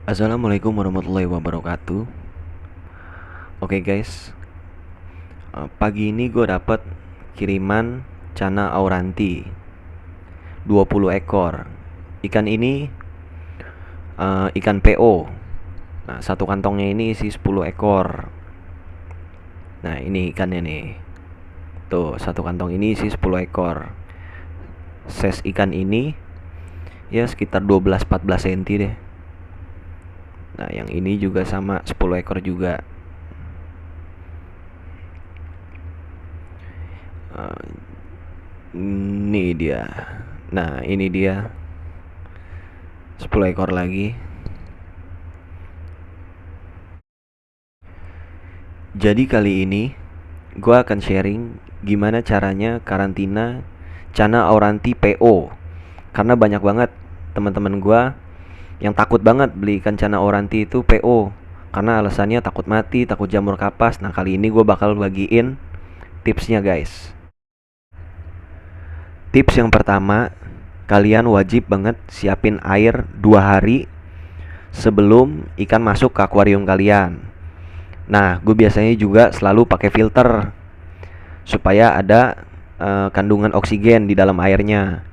Assalamualaikum warahmatullahi wabarakatuh. Oke guys, pagi ini gue dapet kiriman Cana auranti 20 ekor. Ikan ini ikan PO. Nah, satu kantongnya ini isi 10 ekor. Nah, ini ikannya nih. Tuh, satu kantong ini isi 10 ekor. Size ikan ini ya sekitar 12-14 cm deh. Nah, yang ini juga sama 10 ekor juga. Uh, ini dia. Nah, ini dia 10 ekor lagi. Jadi kali ini gue akan sharing gimana caranya karantina Cana auranti PO. Karena banyak banget teman-teman gue yang takut banget beli ikan Cana auranti itu PO. Karena alasannya takut mati, takut jamur kapas. Nah, kali ini gue bakal bagiin tipsnya guys. Tips yang pertama, kalian wajib banget siapin air 2 hari sebelum ikan masuk ke akuarium kalian. Nah, gue biasanya juga selalu pakai filter supaya ada kandungan oksigen di dalam airnya.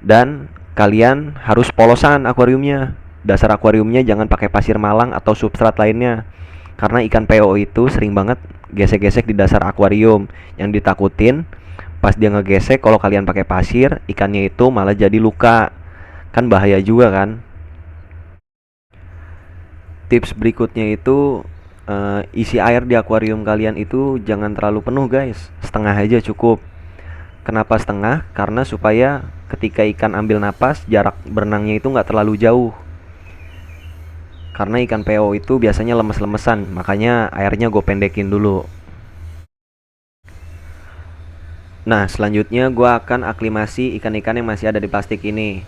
Dan kalian harus polosan akuariumnya. Dasar akuariumnya jangan pakai pasir malang atau substrat lainnya. Karena ikan PO itu sering banget gesek-gesek di dasar akuarium. Yang ditakutin pas dia ngegesek kalau kalian pakai pasir, ikannya itu malah jadi luka. Kan bahaya juga kan. Tips berikutnya itu isi air di akuarium kalian itu jangan terlalu penuh guys, setengah aja cukup. Kenapa setengah? Karena supaya ketika ikan ambil napas, jarak berenangnya itu nggak terlalu jauh. Karena ikan PO itu biasanya lemes-lemesan, makanya airnya gue pendekin dulu. Nah, selanjutnya gue akan aklimasi ikan-ikan yang masih ada di plastik ini.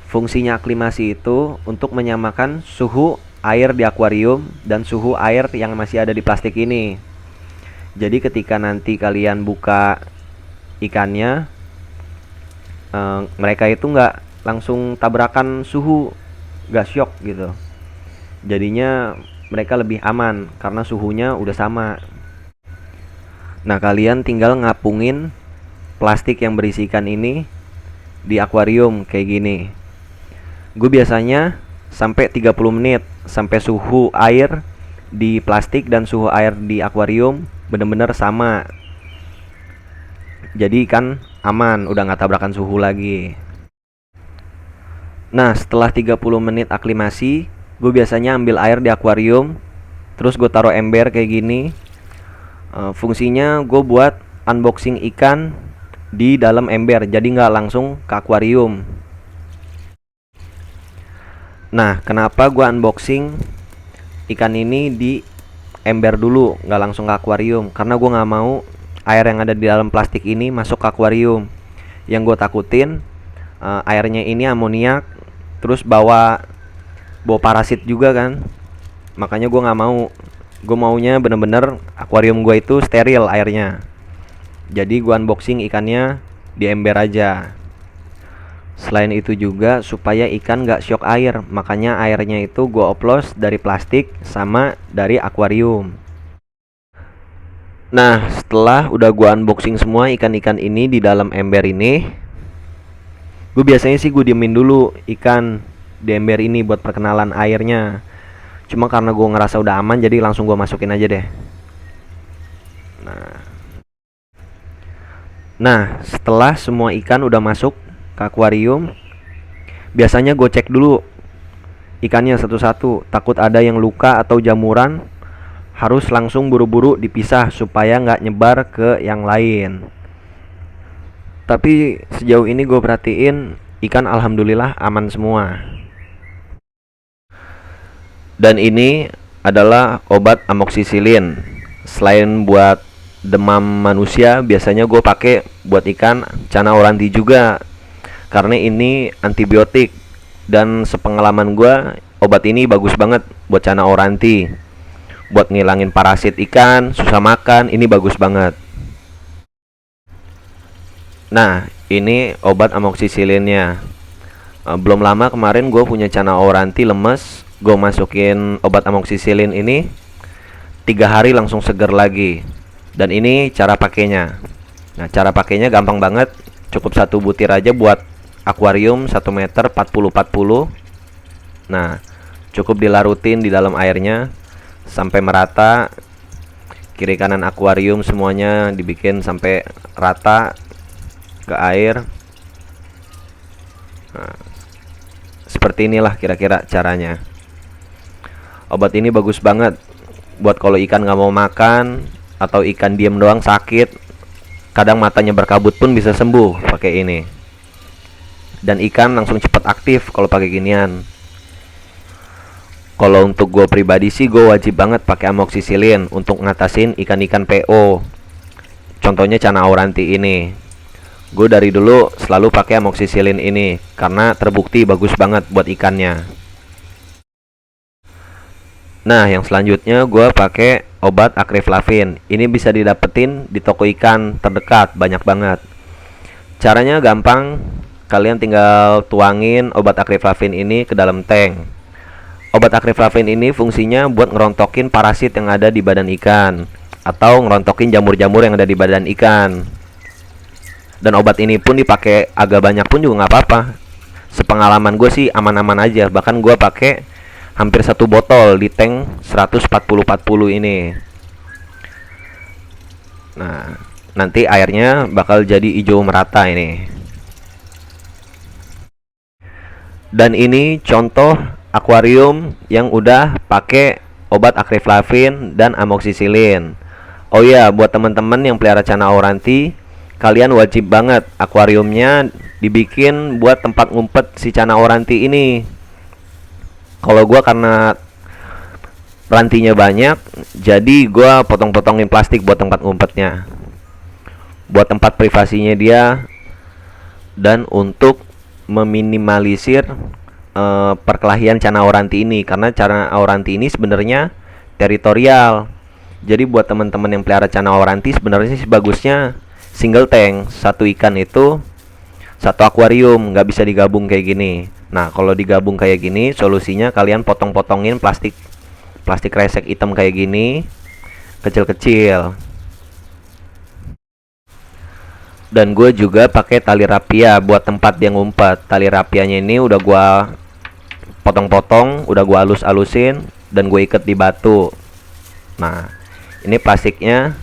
Fungsinya aklimasi itu untuk menyamakan suhu air di akuarium dan suhu air yang masih ada di plastik ini. Jadi ketika nanti kalian buka ikannya, mereka itu nggak langsung tabrakan suhu, nggak shock gitu. Jadinya mereka lebih aman karena suhunya udah sama. Nah, kalian tinggal ngapungin plastik yang berisi ikan ini di akuarium kayak gini. Gue biasanya sampai 30 menit sampai suhu air di plastik dan suhu air di akuarium bener-bener sama. Jadi ikan aman, udah nggak tabrakan suhu lagi. Nah, setelah 30 menit aklimasi, gue biasanya ambil air di akuarium, terus gue taruh ember kayak gini. Fungsinya gue buat unboxing ikan di dalam ember, jadi nggak langsung ke akuarium. Nah, kenapa gue unboxing ikan ini di ember dulu, nggak langsung ke akuarium? Karena gue nggak mau air yang ada di dalam plastik ini masuk ke akuarium. Yang gue takutin airnya ini amoniak, terus bawa parasit juga kan. Makanya gue nggak mau. Gue maunya bener-bener akuarium gue itu steril airnya. Jadi gue unboxing ikannya di ember aja. Selain itu juga supaya ikan gak shock air, makanya airnya itu gue oplos dari plastik sama dari akuarium. Nah, setelah udah gue unboxing semua ikan-ikan ini di dalam ember ini, gue biasanya sih gue diemin dulu ikan di ember ini buat perkenalan airnya. Cuma karena gue ngerasa udah aman, jadi langsung gue masukin aja deh. Nah, setelah semua ikan udah masuk ke akuarium, biasanya gue cek dulu ikannya satu-satu. Takut ada yang luka atau jamuran, harus langsung buru-buru dipisah supaya nggak nyebar ke yang lain. Tapi sejauh ini gue perhatiin ikan alhamdulillah aman semua. Dan ini adalah obat amoksisilin. Selain buat demam manusia, biasanya gue pakai buat ikan Cana auranti juga. Karena ini antibiotik. Dan sepengalaman gue, obat ini bagus banget buat Cana auranti. Buat ngilangin parasit ikan, susah makan, ini bagus banget. Nah, ini obat amoksisilinnya. Belum lama kemarin gue punya Cana auranti lemes, gue masukin obat amoksisilin ini, 3 hari langsung seger lagi. Dan ini cara pakainya. Nah, cara pakainya gampang banget. Cukup 1 butir aja buat akuarium 1 meter 40-40. Nah, cukup dilarutin di dalam airnya sampai merata. Kiri kanan akuarium semuanya dibikin sampai rata ke air. Nah, seperti inilah kira-kira caranya. Obat ini bagus banget buat kalau ikan nggak mau makan atau ikan diem doang sakit, kadang matanya berkabut pun bisa sembuh pakai ini. Dan ikan langsung cepat aktif kalau pakai ginian. Kalau untuk gue pribadi sih, gue wajib banget pakai amoksisilin untuk ngatasin ikan-ikan PO. Contohnya Cana auranti ini. Gue dari dulu selalu pakai amoksisilin ini karena terbukti bagus banget buat ikannya. Nah, yang selanjutnya gue pakai obat akriflavin. Ini bisa didapetin di toko ikan terdekat, banyak banget. Caranya gampang, kalian tinggal tuangin obat akriflavin ini ke dalam tank. Obat akriflavin ini fungsinya buat ngerontokin parasit yang ada di badan ikan atau ngerontokin jamur-jamur yang ada di badan ikan. Dan obat ini pun dipakai agak banyak pun juga nggak apa-apa. Sepengalaman gue sih aman-aman aja. Bahkan gue pakai hampir 1 botol di tank 140-40 ini. Nah, nanti airnya bakal jadi hijau merata ini. Dan ini contoh akuarium yang udah pakai obat akriflavin dan amoksisilin. Oh iya, buat teman-teman yang pelihara Cana auranti, kalian wajib banget akuariumnya dibikin buat tempat ngumpet si Cana auranti ini. Kalau gua karena rantinya banyak, jadi gua potong-potongin plastik buat tempat ngumpetnya, buat tempat privasinya dia, dan untuk meminimalisir perkelahian Cana auranti ini. Karena Cana auranti ini sebenarnya teritorial. Jadi buat teman-teman yang pelihara Cana auranti, sebenarnya sih bagusnya single tank, 1 ikan itu 1 akuarium, nggak bisa digabung kayak gini. Nah, kalau digabung kayak gini, solusinya kalian potong-potongin plastik resek hitam kayak gini, kecil-kecil. Dan gue juga pakai tali rapia buat tempat dia ngumpet. Tali rapianya ini udah gue potong-potong, udah gue halus-halusin, dan gue ikat di batu. Nah, ini plastiknya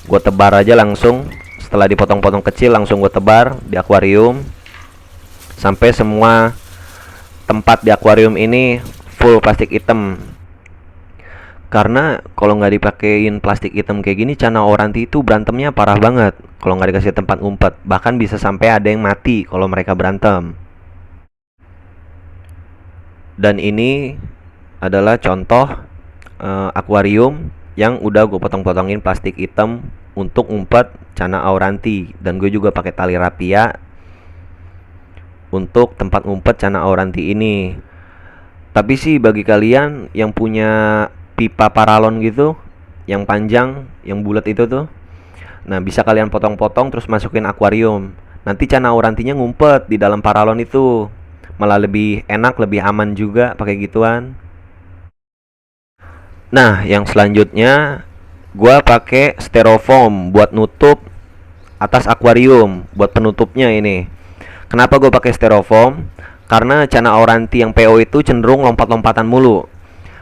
gue tebar aja langsung. Setelah dipotong-potong kecil, langsung gue tebar di akuarium sampai semua tempat di akuarium ini full plastik hitam. Karena kalau nggak dipakein plastik hitam kayak gini, Cana auranti itu berantemnya parah banget kalau nggak dikasih tempat ngumpet. Bahkan bisa sampai ada yang mati kalau mereka berantem. Dan ini adalah contoh akuarium yang udah gue potong-potongin plastik hitam untuk ngumpet Cana auranti. Dan gue juga pakai tali rapia untuk tempat ngumpet Cana auranti ini. Tapi sih bagi kalian yang punya pipa paralon gitu, yang panjang, yang bulat itu tuh, nah bisa kalian potong-potong terus masukin akuarium. Nanti Cana aurantinya ngumpet di dalam paralon itu. Malah lebih enak, lebih aman juga pakai gituan. Nah, yang selanjutnya gua pakai styrofoam buat nutup atas akuarium, buat penutupnya ini. Kenapa gue pakai styrofoam? Karena Cana auranti yang PO itu cenderung lompat-lompatan mulu.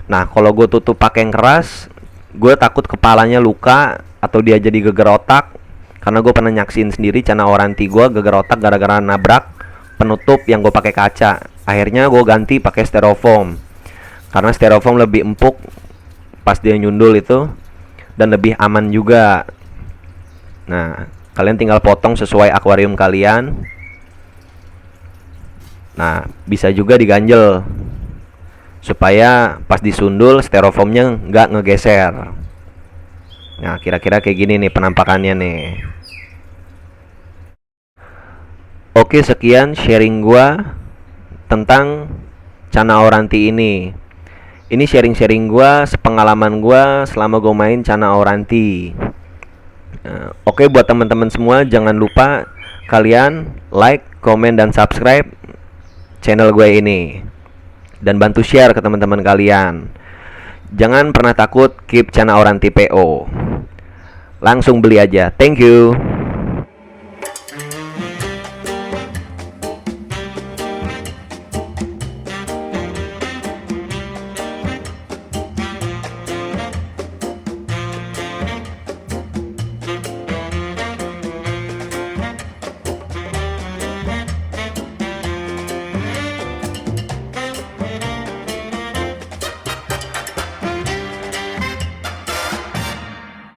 Nah, kalau gue tutup pakai yang keras, gue takut kepalanya luka atau dia jadi geger otak. Karena gue pernah nyaksin sendiri Cana auranti gue geger otak gara-gara nabrak penutup yang gue pakai kaca. Akhirnya gue ganti pakai styrofoam. Karena styrofoam lebih empuk pas dia nyundul itu, dan lebih aman juga. Nah, kalian tinggal potong sesuai akuarium kalian. Nah, bisa juga diganjel supaya pas disundul styrofoamnya nggak ngegeser. Nah, kira-kira kayak gini nih penampakannya nih. Oke, sekian sharing gua tentang Cana auranti ini. Ini sharing-sharing gua, sepengalaman gua selama gua main Cana auranti. Oke, buat teman-teman semua, jangan lupa kalian like, komen, dan subscribe channel gue ini. dan bantu share ke teman-teman kalian. Jangan pernah takut, keep Cana Oranti PO. Langsung beli aja. Thank you.